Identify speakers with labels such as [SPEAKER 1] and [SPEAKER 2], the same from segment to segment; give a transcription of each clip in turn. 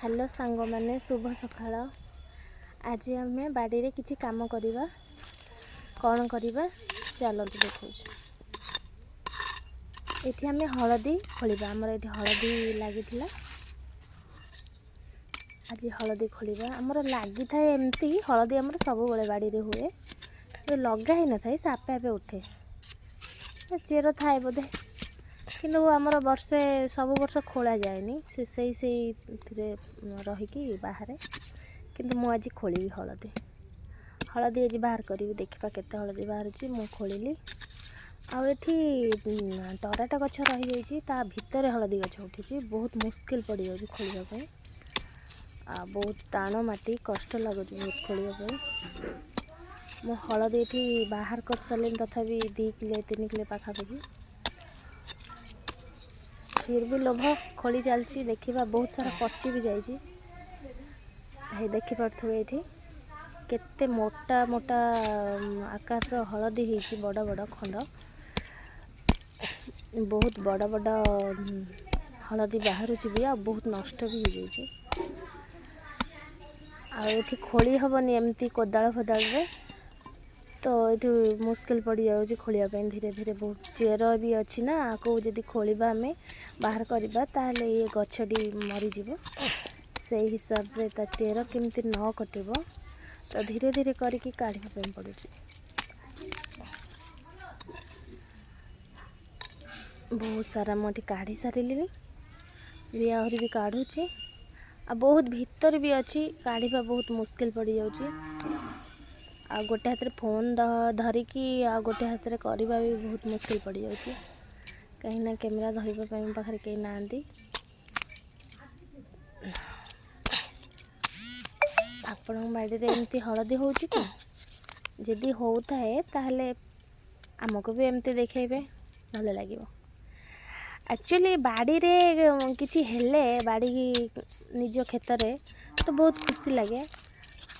[SPEAKER 1] Hello सांग मैंने शुभ सकाळ। आज आम बाड़ी रे किछि काम करिबा। कौन करिबा चलतु देखो। एठी आम हलदी खोलिबा। हमर एठी हलदी लागिथिला। आज हलदी खोलिबा। हमर लागी थाए एमती हलदी हमर सब बेले बाड़ी रे हुए। जो लगा ही न थाए से आपे आपे उठे। चेर थाए बोधे किंतु आमर वर्षे सब वर्ष खोला जाएनी से रहीकि बाहर किंतु मु आज खोली हलदी आज बाहर करी देखा केते हलदी बाहर मु खोली आठी टराटा गछ रही जाइए भितर हलदी गछ उठी बहुत मुस्किल पड़ जाए खोलने बहुत टाण माटी कष्ट लगुच बहुत खोलने मु हलदी ये बाहर कर सारे तथापि 2 किलो 3 किलो पाखापाखि फिर भी लोभ खोली चलती देखा बहुत सारा पची भी जाइए देखिपे ये केते मोटा मोटा आकार हलदी होती बड़ बड़ खंड बहुत बड़ बड़ हलदी बाहर भी आ बहुत नष्ट भी हो जाए आठी खोली हेनी एमती कोदाल फदाल रे तो ये मुस्किल पड़ जाऊँगी खोलिया धीरे धीरे बहुत चेर भी अच्छी ना आपको जब खोलिबा आम बाहर करवा ताहले ये गछटी मरीज से हिसाब से ता चेर केमती न कटब तो धीरे धीरे करके काढ़ा पड़े बहुत सारा मुझे काढ़ी सारे भी आहरी भी काढ़ुची आ बहुत भीतर भी अच्छी काढ़ा बहुत मुस्किल पड़ जाऊँगी आ गोटे हाथ में फोन धरिकी आ गोटे हाथ में करवा भी बहुत मुस्किल पड़ जाऊँगी कहीं कैमेरा धरने मो पाखे कहीं ना आपण बाड़ी रे एमती हलदी होची कि जदि होता है ताहले आमको भी एमती देखेबे भल लगे एक्चुअली बाड़ी रे किछि हेले बाड़ी निज खेत रे तो बहुत खुशी लगे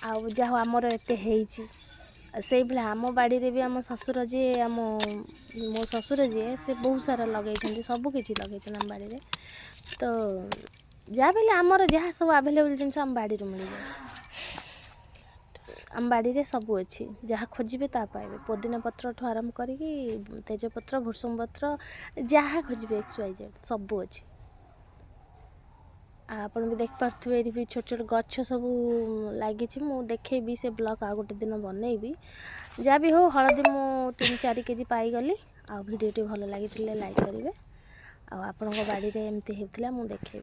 [SPEAKER 1] आउ जहाँ आमर एते हेइची से भाई आम बाड़ी रे भी आम ससुर जी आम मो ससुर जी से बहुत सारा लगे सबकि लगे आम बाड़ी रे तो जहाँ भी आमर जहाँ सब आवेलेबल जिन आम बाड़ी मिल जाए आम बाड़ी रे सब अच्छी जहाँ खोजे ता पाइबे पुदीना पत्र ठू आरंभ करी तेजपत्र भुसुंग पत्र जहाँ खोजे XYZ सब अच्छी आपन भी देख पारे ये भी छोट छोट गच्छ सब लगी मु देखेबी से ब्लॉग आ गोटे दिन बनईबी जहाँ भी हो हलदी मु 3-4 केजी पाईगली आ भिडियो भल लगी लाइक करेंगे आपण बाड़ी रे एमती होता मु देखेबी।